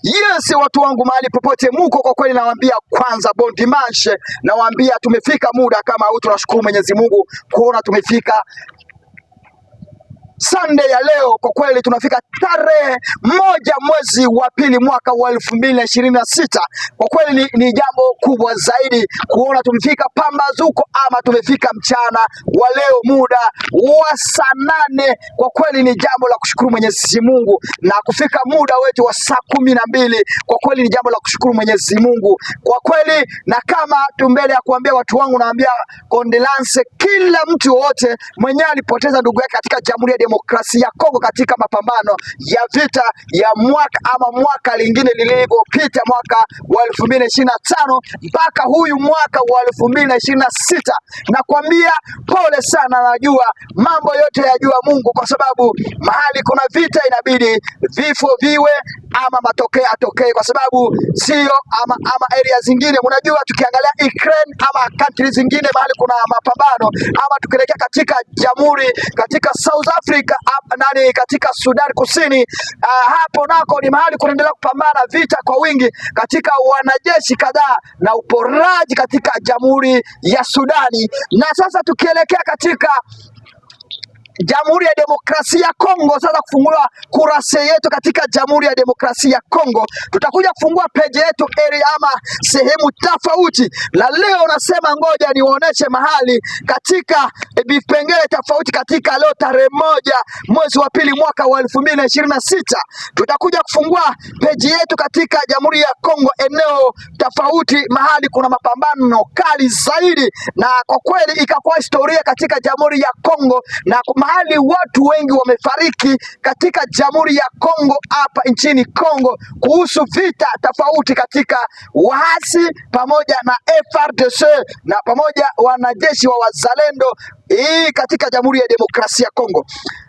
Yes, watu wangu mahali popote muko, kwa kweli nawaambia kwanza bon dimanche, nawaambia tumefika muda kama huu. Tunashukuru Mwenyezi Mungu kuona tumefika Sunday ya leo. Kwa kweli tunafika tarehe 1 mwezi wa pili mwaka wa 2026. Kwa kweli ni jambo kubwa zaidi kuona tumefika pambazuko ama tumefika mchana wa leo muda wa saa 8. Kwa kweli ni jambo la kushukuru Mwenyezi Mungu, na kufika muda wetu wa saa 12 kwa kweli ni jambo la kushukuru Mwenyezi Mungu kwa kweli. Na kama tumbele ya kuambia watu wangu, naambia condolence kila mtu wote mwenyewe alipoteza ndugu yake katika Jamhuri ya Demokrasia ya Kongo katika mapambano ya vita ya mwaka lingine lililopita, mwaka wa 2025 mpaka huyu mwaka wa 2026. Nakwambia pole sana, najua mambo yote yajua Mungu, kwa sababu mahali kuna vita inabidi vifo viwe ama matokeo atokee, kwa sababu sio ama area zingine. Mnajua tukiangalia Ukraine ama countries zingine mahali kuna mapambano, ama tukielekea katika jamhuri katika South Africa katika Sudan Kusini, hapo nako ni mahali kunaendelea kupambana vita kwa wingi katika wanajeshi kadhaa na uporaji katika Jamhuri ya Sudani. Na sasa tukielekea katika Jamhuri ya Demokrasia ya Kongo, sasa kufungua kurasa yetu katika Jamhuri ya Demokrasia ya Kongo, tutakuja kufungua page yetu area ama sehemu tofauti. La leo nasema ngoja niwaoneshe mahali katika vipengele tofauti katika leo tarehe 1 mwezi wa pili mwaka wa 2026. Tutakuja kufungua page yetu katika Jamhuri ya Kongo eneo tofauti mahali kuna mapambano kali zaidi, na kwa kweli ikakuwa historia katika Jamhuri ya Kongo, na mahali watu wengi wamefariki katika Jamhuri ya Kongo hapa nchini Kongo kuhusu vita tofauti katika waasi pamoja na FARDC na pamoja wanajeshi wa wazalendo katika Jamhuri ya Demokrasia ya Kongo.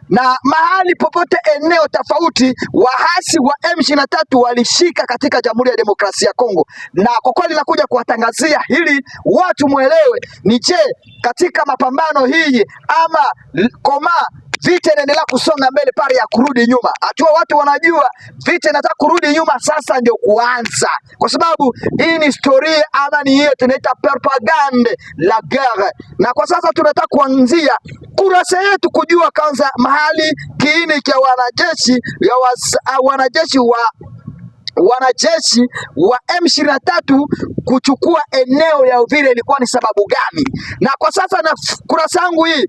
Na mahali popote eneo tofauti waasi wa M23 walishika katika Jamhuri ya Demokrasia ya Kongo, na kwa kweli nakuja kuwatangazia ili watu mwelewe ni je, katika mapambano hii ama koma vita inaendelea kusonga mbele pale ya kurudi nyuma. Hatua watu wanajua vita inataka kurudi nyuma, sasa ndio kuanza, kwa sababu hii ni historia ama ni hiyo tunaita propaganda la guerre. Na kwa sasa tunataka kuanzia kurasa yetu kujua kwanza mahali kiini cha wanajeshi wa M23 kuchukua eneo ya Uvira ilikuwa ni sababu gani. Na kwa sasa na kurasa yangu hii,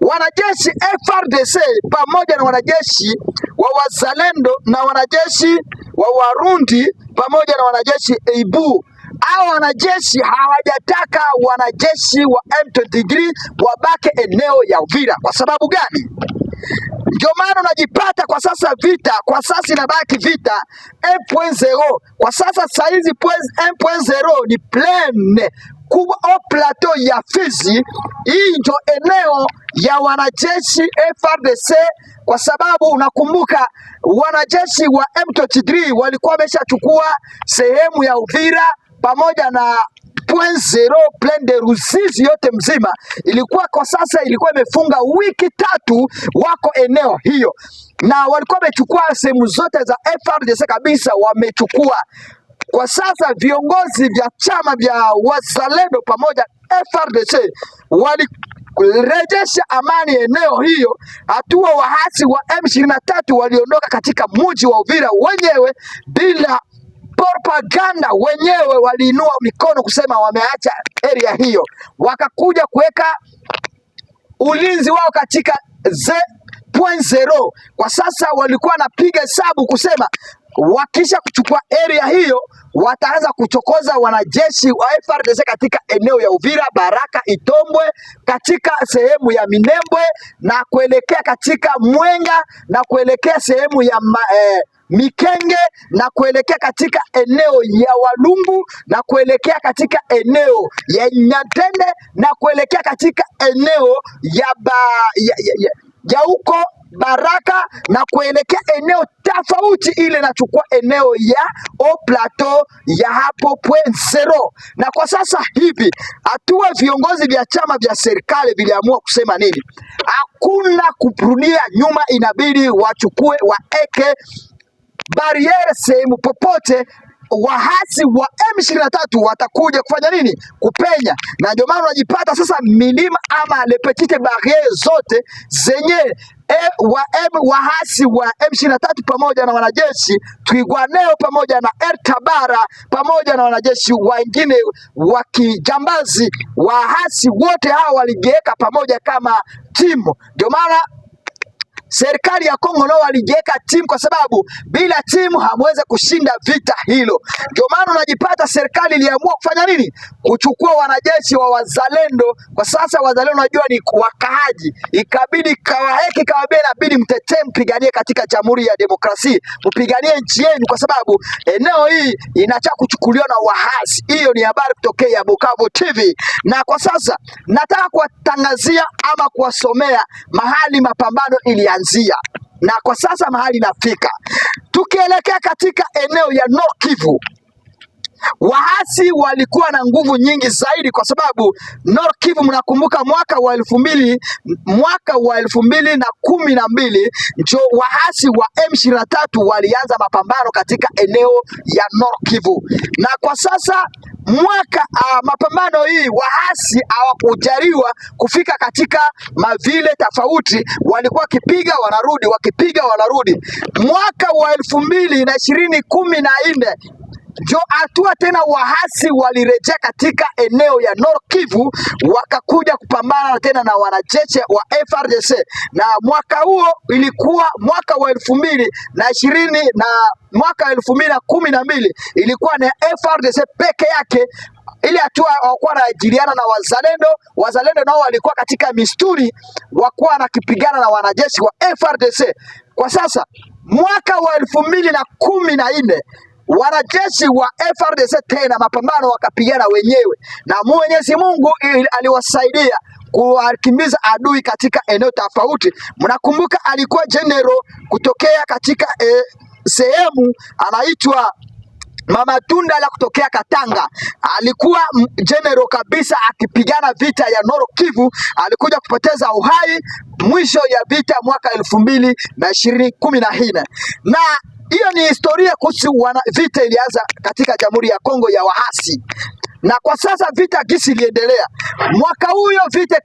wanajeshi FARDC pamoja na wanajeshi wa wazalendo na wanajeshi wa Warundi pamoja na wanajeshi EIBU, hao wanajeshi hawajataka wanajeshi wa M23 wabake eneo ya Uvira. Kwa sababu gani? Ndio maana unajipata kwa sasa vita, kwa sasa inabaki vita 1.0. Kwa sasa saizi 1.0 ni plain kubwa au plateau ya Fizi. Hii ndio eneo ya wanajeshi FARDC, kwa sababu unakumbuka wanajeshi wa M23 walikuwa wameshachukua sehemu ya Uvira pamoja na 1.0 plaine de Ruzizi yote mzima. Ilikuwa kwa sasa ilikuwa imefunga wiki 3 wako eneo hiyo, na walikuwa wamechukua sehemu zote za FARDC kabisa, wamechukua. Kwa sasa viongozi vya chama vya wazalendo pamoja FARDC walirejesha amani eneo hiyo. Hatua waasi wa M23 waliondoka katika mji wa Uvira wenyewe bila propaganda, wenyewe waliinua mikono kusema wameacha area hiyo, wakakuja kuweka ulinzi wao katika 0.0. Kwa sasa walikuwa napiga hesabu kusema wakisha kuchukua area hiyo wataanza kuchokoza wanajeshi wa FARDC katika eneo ya Uvira, Baraka, Itombwe, katika sehemu ya Minembwe na kuelekea katika Mwenga na kuelekea sehemu ya Mikenge na kuelekea katika eneo ya Walungu na kuelekea katika eneo ya Nyatende na kuelekea katika eneo ya huko Baraka na kuelekea eneo tofauti ile nachukua eneo ya plateau ya hapo 0.0. Na kwa sasa hivi hatua viongozi vya chama vya serikali viliamua kusema nini? Hakuna kurudia nyuma, inabidi wachukue waeke bariere sehemu popote wahasi wa M23 watakuja kufanya nini? Kupenya. Na ndio maana unajipata sasa milima ama le petite barriere zote zenye wahasi wa M23 pamoja na wanajeshi Twirwaneho pamoja na Tabara pamoja na wanajeshi wengine wa kijambazi, wahasi wote hao waligeka pamoja kama timu. Ndio maana serikali ya Kongo nao walijiweka timu, kwa sababu bila timu hamweze kushinda vita hilo. Ndio maana unajipata serikali iliamua kufanya nini? Kuchukua wanajeshi wa wazalendo. Kwa sasa wazalendo unajua ni wakaaji, ikabidi kawaheki kawabia, inabidi mtetee, mpiganie katika Jamhuri ya Demokrasia, mpiganie nchi yenu, kwa sababu eneo hii inacha kuchukuliwa na wahasi. Hiyo ni habari kutokea Bukavu TV, na kwa sasa nataka kuwatangazia ama kuwasomea mahali mapambano ilianzia, na kwa sasa mahali nafika, tukielekea katika eneo ya Nord Kivu. Wahasi walikuwa na nguvu nyingi zaidi, kwa sababu Nord Kivu, mnakumbuka mwaka wa 2012 ndio wahasi wa M23 walianza mapambano katika eneo ya Nord Kivu, na kwa sasa mapambano hii wahasi hawakujaliwa kufika katika mavile tofauti, walikuwa wakipiga wanarudi, wakipiga wanarudi. Mwaka wa 2014 ndio hatua tena wahasi walirejea katika eneo ya Nord Kivu, wakakuja kupambana tena na wanajeshi wa FARDC, na mwaka huo ilikuwa mwaka wa 2020 na mwaka 2012 ilikuwa ni FARDC peke yake. Ile hatua hawakuwa wanajiliana na wazalendo. Wazalendo nao walikuwa katika misturi, wakuwa wanakipigana na wanajeshi wa FARDC. Kwa sasa mwaka wa 2014 wanajeshi wa FARDC tena mapambano wakapigana wenyewe, na Mwenyezi Mungu aliwasaidia kuwakimbiza adui katika eneo tofauti. Mnakumbuka alikuwa general kutokea katika sehemu anaitwa Mama Tunda la kutokea Katanga, alikuwa general kabisa akipigana vita ya Nord Kivu, alikuja kupoteza uhai mwisho ya vita mwaka 2014. Na hiyo ni historia kuhusu vita ilianza katika Jamhuri ya Kongo ya wahasi, na kwa sasa vita gisi iliendelea. Mwaka huyo vita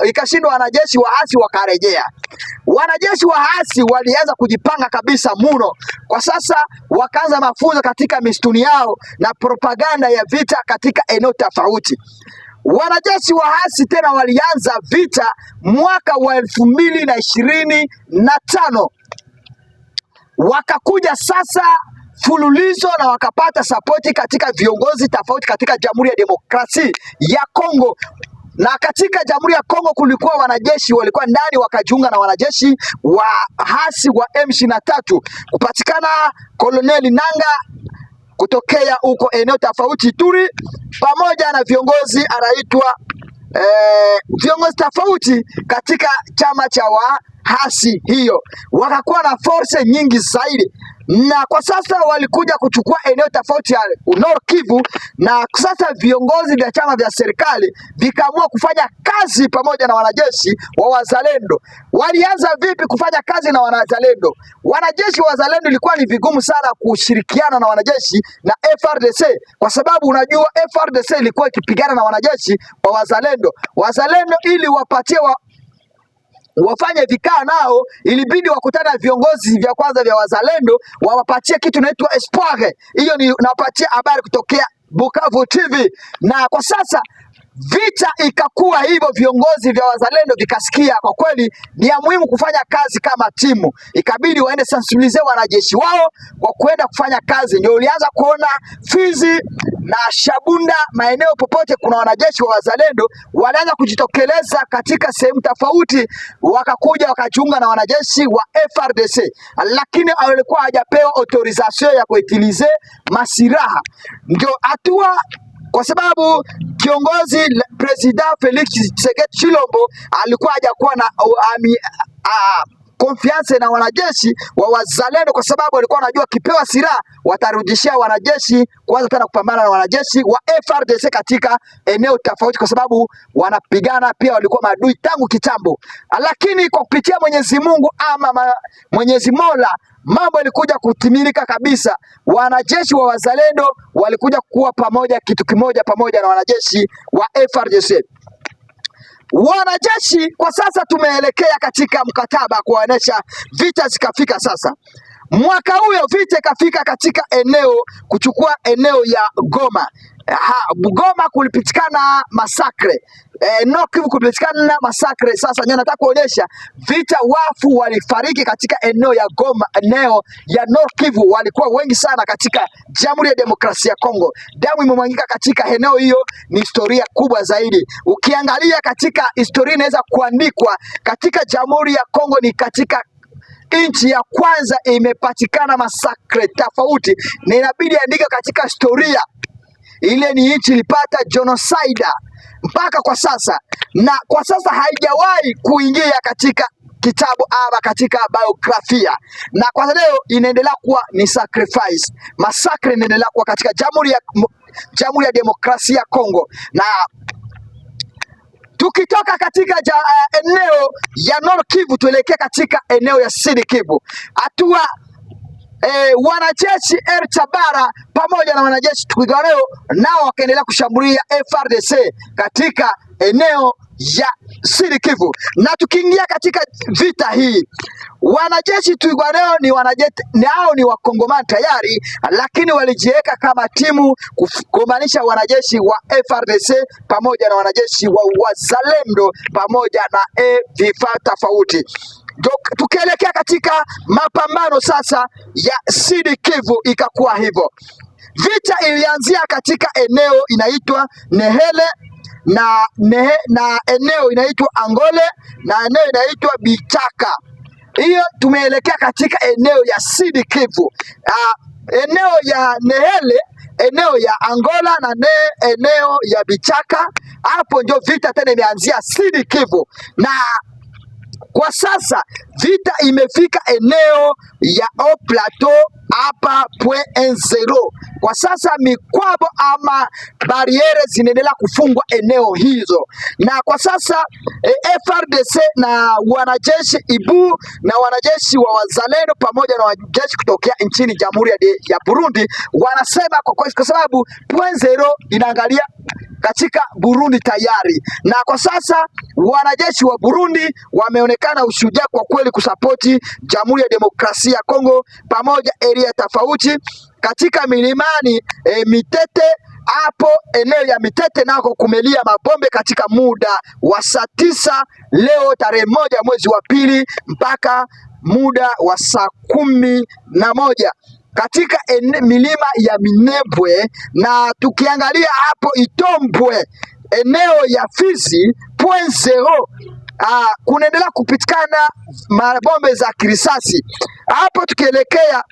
ikashindwa, wanajeshi wahasi wakarejea. Wanajeshi wahasi walianza kujipanga kabisa muno. Kwa sasa wakaanza mafunzo katika mistuni yao na propaganda ya vita katika eneo tofauti. Wanajeshi wahasi tena walianza vita mwaka wa 2025, wakakuja sasa fululizo na wakapata sapoti katika viongozi tofauti katika Jamhuri ya Demokrasia ya Kongo. Na katika Jamhuri ya Kongo kulikuwa wanajeshi walikuwa ndani, wakajiunga na wanajeshi wa hasi wa M23, kupatikana Koloneli Nanga kutokea huko eneo tofauti Ituri, pamoja na viongozi anaitwa viongozi tofauti katika chama cha wahasi hiyo, wakakuwa na force nyingi zaidi. Na kwa sasa walikuja kuchukua eneo tofauti ya Nord Kivu, na sasa viongozi vya chama vya serikali vikaamua kufanya kazi pamoja na wanajeshi wa wazalendo. Walianza vipi kufanya kazi na wazalendo? Wanajeshi wa wazalendo ilikuwa ni vigumu sana kushirikiana na wanajeshi na FARDC, kwa sababu unajua FARDC ilikuwa ikipigana na wanajeshi wa wazalendo. Wazalendo ili wapatie wafanye vikao nao, ilibidi wakutana na viongozi vya kwanza vya wazalendo, wawapatie kitu inaitwa espoir. Hiyo ni napatia habari kutokea Bukavu TV. Na kwa sasa vita ikakuwa hivyo, viongozi vya wazalendo vikasikia kwa kweli ni ya muhimu kufanya kazi kama timu, ikabidi waende sensibilize wanajeshi wao kwa kwenda kufanya kazi. Ndio ulianza kuona Fizi na Shabunda, maeneo popote kuna wanajeshi wa wazalendo walianza kujitokeleza katika sehemu tofauti, wakakuja wakajiunga na wanajeshi wa FARDC, lakini walikuwa hawajapewa autorisation ya kuutilize masiraha. Ndio hatua, kwa sababu kiongozi President Felix Tshisekedi Tshilombo alikuwa hajakuwa na confiance na wanajeshi wa wazalendo, kwa sababu walikuwa wanajua kipewa silaha watarudishia wanajeshi kuanza tena kupambana na wanajeshi wa FARDC katika eneo tofauti, kwa sababu wanapigana pia, walikuwa maadui tangu kitambo. Lakini kwa kupitia Mwenyezi Mungu Mwenyezi Mola, mambo yalikuja kutimilika kabisa. Wanajeshi wa wazalendo walikuja kuwa pamoja, kitu kimoja, pamoja na wanajeshi wa FARDC. Wanajeshi kwa sasa tumeelekea katika mkataba kuonesha vita zikafika sasa. Mwaka huyo vita ikafika katika kuchukua eneo ya Goma. Goma kulipitikana masakre. Nord Kivu kulipitikana masakre. Sasa nataka kuonyesha vita, wafu walifariki katika eneo ya Goma, eneo ya Nord Kivu walikuwa wengi sana katika Jamhuri ya Demokrasia ya Kongo. Damu imemwagika katika eneo hiyo, ni historia kubwa zaidi. Ukiangalia katika historia inaweza kuandikwa katika Jamhuri ya Kongo, ni katika nchi ya kwanza imepatikana masakre tofauti, na inabidi andika katika historia ile ni nchi ilipata genocide mpaka kwa sasa, na kwa sasa haijawahi kuingia katika kitabu ama katika biografia, na kwa leo inaendelea kuwa ni sacrifice. Masakre inaendelea kuwa katika Jamhuri ya Demokrasia ya Kongo. Na tukitoka katika eneo ya Nord Kivu tuelekea katika eneo ya Sud Kivu, hatua wanajeshi Tabara pamoja na wanajeshi Twirwaneho nao wakaendelea kushambulia FARDC katika eneo ya Sud Kivu. Na tukiingia katika vita hii, wanajeshi Twirwaneho nao ni wakongomani tayari, lakini walijiweka kama timu kugomanisha wanajeshi wa FARDC pamoja na wanajeshi wa wazalendo pamoja na vifaa tofauti. Tukielekea katika mapambano sasa ya Sud Kivu ikakuwa hivyo. Vita ilianzia katika eneo inaitwa Nehele na eneo inaitwa Angole na eneo inaitwa Bichaka. Hiyo tumeelekea katika eneo ya Sud Kivu. Eneo ya Nehele, eneo ya Angola na eneo ya Bichaka, hapo ndio vita tena imeanzia Sud Kivu. Na kwa sasa vita imefika eneo ya Haut Plateau hapa .0. Kwa sasa mikwabo ama bariere zinaendelea kufungwa eneo hizo, na kwa sasa FARDC na wanajeshi IBU na wanajeshi wa wazalendo pamoja na wanajeshi kutokea nchini Jamhuri ya Burundi wanasema kwa sababu .0 inaangalia katika Burundi tayari, na kwa sasa wanajeshi wa Burundi wameonekana ushujaa kwa kweli kusapoti Jamhuri ya Demokrasia ya Kongo pamoja area tofauti katika milimani Mitete. Hapo eneo ya Mitete nako kumelia mabombe katika muda wa saa 9 leo tarehe 1 mwezi wa pili mpaka muda wa saa 11 katika milima ya Minembwe. Na tukiangalia hapo Itombwe eneo ya Fizi .0 kunaendelea kupitikana mabombe za kirisasi. Hapo tukielekea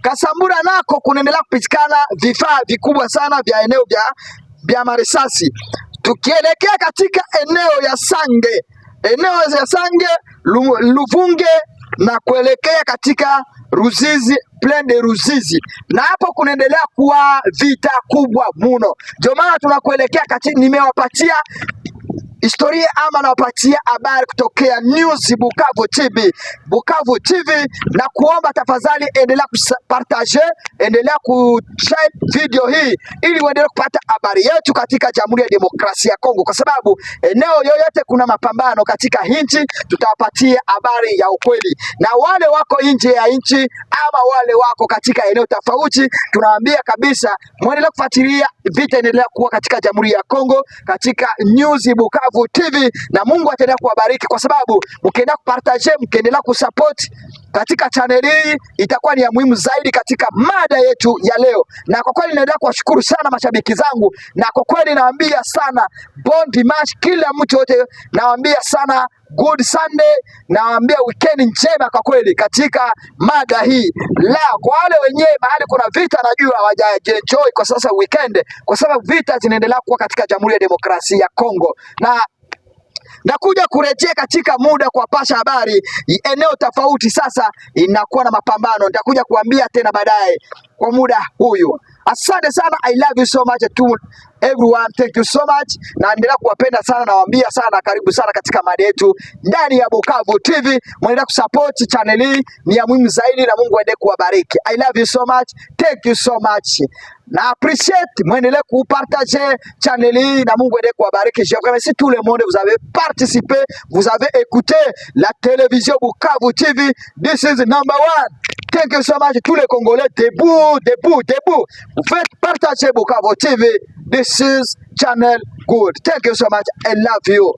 Kasambura nako kunaendelea kupitikana vifaa vikubwa sana vya eneo vya marisasi. Tukielekea katika eneo ya Sange, Luvunge na kuelekea katika Ruzizi, Plaine de Ruzizi, na hapo kunaendelea kuwa vita kubwa mno. Ndio maana tunakuelekea nimewapatia historia ama nawapatia habari kutokea News Bukavu TV, na kuomba tafadhali endelea kupartage, endelea kushare video hii ili uendelee kupata habari yetu katika Jamhuri ya Demokrasia ya Kongo, kwa sababu eneo yoyote kuna mapambano katika nchi tutawapatia habari ya ukweli, na wale wako nje ya nchi ama wale wako katika eneo tofauti tunawaambia kabisa muendelee kufuatilia vita endelea kuwa katika Jamhuri ya Kongo katika News Bukavu TV, na Mungu ataendelea kuwabariki kwa sababu mkiendelea kupartage, mkiendelea kusupport katika channel hii itakuwa ni ya muhimu zaidi katika mada yetu ya leo. Na kwa kweli naendelea kuwashukuru sana mashabiki zangu, na kwa kweli nawaambia sana bon dimanche kila mtu yote, nawaambia sana good Sunday, nawaambia weekend njema kwa kweli katika mada hii. Kwa wale wenyewe mahali kuna vita najua hawajaenjoy kwa sasa weekend, kwa sababu vita zinaendelea kuwa katika Jamhuri ya Demokrasia ya Kongo, na Nakuja kurejea katika muda kwa pasha habari eneo tofauti, sasa inakuwa na mapambano. Nitakuja kuambia tena baadaye kwa muda huyu. Asante sana, I love you so much to everyone, thank you so much. Naendelea kuwapenda sana, nawaambia sana karibu sana katika mada yetu ndani ya Bukavu TV. Mwendelea kusupport channel hii, ni ya muhimu zaidi, na Mungu aendelee kuwabariki. I love you so much, thank you so much. Na appreciate, mwendelee kupartager channel hii, na Mungu aendelee kuwabariki. Je remercie tout le monde, vous avez participé, vous avez écouté la télévision Bukavu TV. This is number one. Thank you so much, tous les Congolais, debout, debout, debout. Vous faites partager Bukavu TV. This is Channel Good. Thank you so much. I love you.